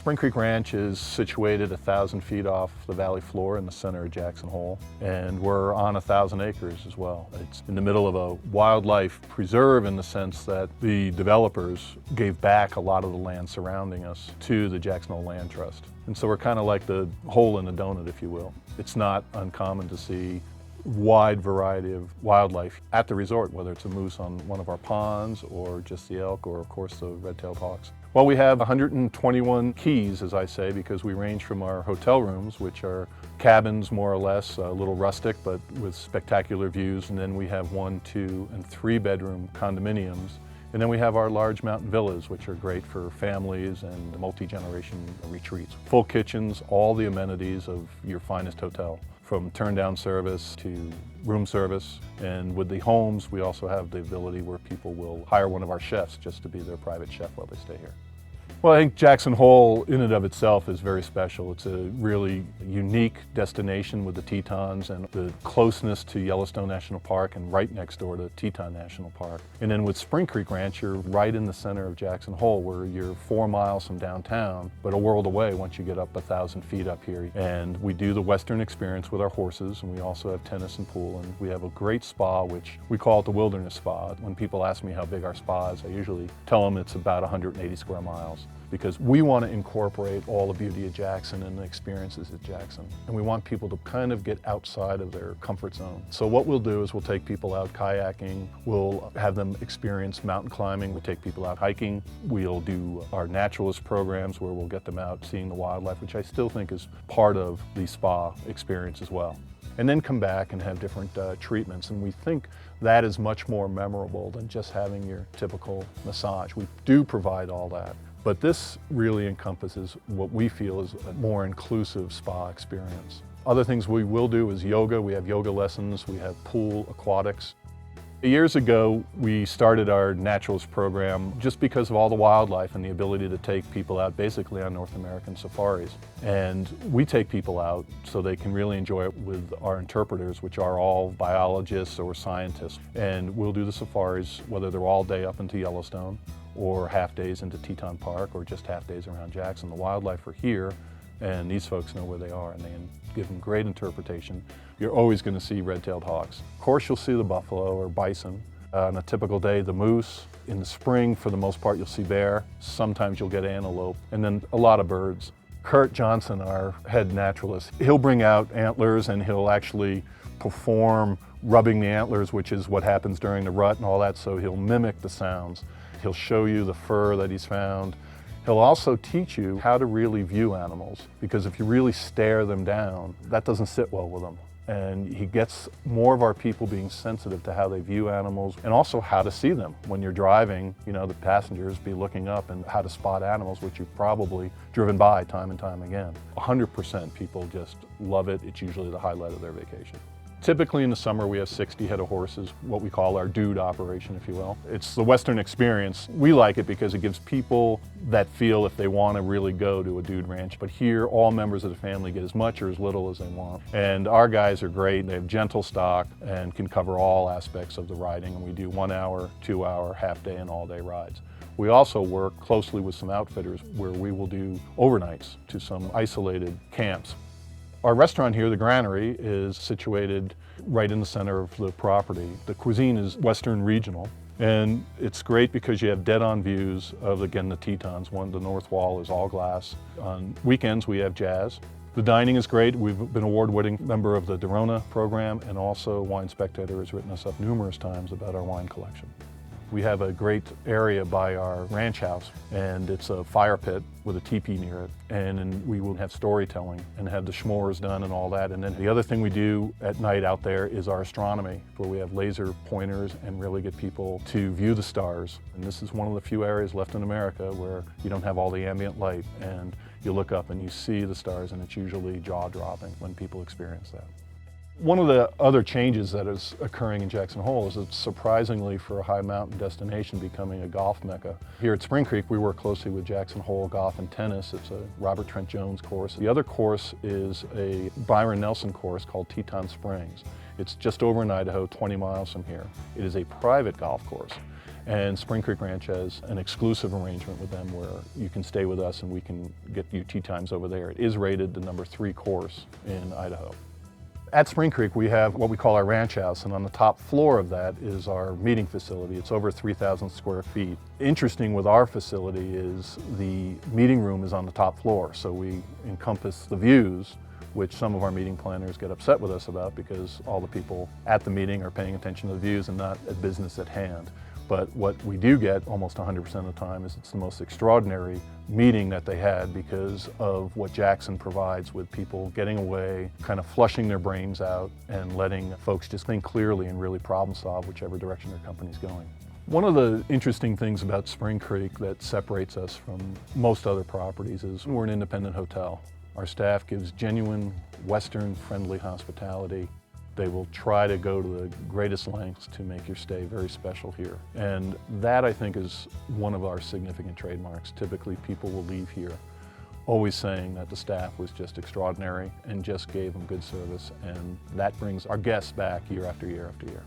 Spring Creek Ranch is situated 1,000 feet off the valley floor in the center of Jackson Hole, and we're on 1,000 acres as well. It's in the middle of a wildlife preserve in the sense that the developers gave back a lot of the land surrounding us to the Jackson Hole Land Trust. And so we're kind of like the hole in the donut, if you will. It's not uncommon to see wide variety of wildlife at the resort, whether it's a moose on one of our ponds or just the elk or of course the red-tailed hawks. Well, we have 121 keys, as I say, because we range from our hotel rooms, which are cabins more or less, a little rustic but with spectacular views, and then we have 1, 2, and 3 bedroom condominiums. And then we have our large mountain villas, which are great for families and multi-generation retreats. Full kitchens, all the amenities of your finest hotel, from turn-down service to room service. And with the homes, we also have the ability where people will hire one of our chefs just to be their private chef while they stay here. Well, I think Jackson Hole in and of itself is very special. It's a really unique destination with the Tetons and the closeness to Yellowstone National Park and right next door to Teton National Park. And then with Spring Creek Ranch, you're right in the center of Jackson Hole, where you're 4 miles from downtown, but a world away once you get up 1,000 feet up here. And we do the Western experience with our horses, and we also have tennis and pool, and we have a great spa, which we call it the Wilderness Spa. When people ask me how big our spa is, I usually tell them it's about 180 square miles. Because we want to incorporate all the beauty of Jackson and the experiences at Jackson. And we want people to kind of get outside of their comfort zone. So what we'll do is we'll take people out kayaking, we'll have them experience mountain climbing, we'll take people out hiking, we'll do our naturalist programs where we'll get them out seeing the wildlife, which I still think is part of the spa experience as well. And then come back and have different treatments. And we think that is much more memorable than just having your typical massage. We do provide all that. But this really encompasses what we feel is a more inclusive spa experience. Other things we will do is yoga. We have yoga lessons, we have pool aquatics. Years ago, we started our Naturalist Program just because of all the wildlife and the ability to take people out basically on North American safaris. And we take people out so they can really enjoy it with our interpreters, which are all biologists or scientists. And we'll do the safaris, whether they're all day up into Yellowstone, or half days into Teton Park, or just half days around Jackson. The wildlife are here, and these folks know where they are, and they give them great interpretation. You're always going to see red-tailed hawks. Of course, you'll see the buffalo or bison. On a typical day, the moose. In the spring, for the most part, you'll see bear. Sometimes you'll get antelope, and then a lot of birds. Kurt Johnson, our head naturalist, he'll bring out antlers, and he'll actually perform rubbing the antlers, which is what happens during the rut and all that, so he'll mimic the sounds. He'll show you the fur that he's found. He'll also teach you how to really view animals, because if you really stare them down, that doesn't sit well with them. And he gets more of our people being sensitive to how they view animals and also how to see them. When you're driving, you know, the passengers be looking up and how to spot animals, which you've probably driven by time and time again. 100% people just love it. It's usually the highlight of their vacation. Typically in the summer we have 60 head of horses, what we call our dude operation, if you will. It's the Western experience. We like it because it gives people that feel if they want to really go to a dude ranch. But here all members of the family get as much or as little as they want. And our guys are great. They have gentle stock and can cover all aspects of the riding. And we do 1 hour, 2 hour, half day and all day rides. We also work closely with some outfitters where we will do overnights to some isolated camps. Our restaurant here, the Granary, is situated right in the center of the property. The cuisine is Western regional, and it's great because you have dead-on views of, again, the Tetons. The north wall is all glass. On weekends, we have jazz. The dining is great. We've been an award-winning member of the Dorona program, and also Wine Spectator has written us up numerous times about our wine collection. We have a great area by our ranch house, and it's a fire pit with a teepee near it. And then we will have storytelling and have the s'mores done and all that. And then the other thing we do at night out there is our astronomy, where we have laser pointers and really get people to view the stars. And this is one of the few areas left in America where you don't have all the ambient light, and you look up and you see the stars, and it's usually jaw-dropping when people experience that. One of the other changes that is occurring in Jackson Hole is it's surprisingly, for a high mountain destination, becoming a golf mecca. Here at Spring Creek, we work closely with Jackson Hole Golf and Tennis. It's a Robert Trent Jones course. The other course is a Byron Nelson course called Teton Springs. It's just over in Idaho, 20 miles from here. It is a private golf course. And Spring Creek Ranch has an exclusive arrangement with them where you can stay with us and we can get you tea times over there. It is rated the #3 course in Idaho. At Spring Creek, we have what we call our ranch house, and on the top floor of that is our meeting facility. It's over 3,000 square feet. Interesting with our facility is the meeting room is on the top floor, so we encompass the views, which some of our meeting planners get upset with us about because all the people at the meeting are paying attention to the views and not at business at hand. But what we do get almost 100% of the time is it's the most extraordinary meeting that they had because of what Jackson provides with people getting away, kind of flushing their brains out and letting folks just think clearly and really problem solve whichever direction their company's going. One of the interesting things about Spring Creek that separates us from most other properties is we're an independent hotel. Our staff gives genuine Western-friendly hospitality. They will try to go to the greatest lengths to make your stay very special here. And that, I think, is one of our significant trademarks. Typically, people will leave here always saying that the staff was just extraordinary and just gave them good service, and that brings our guests back year after year after year.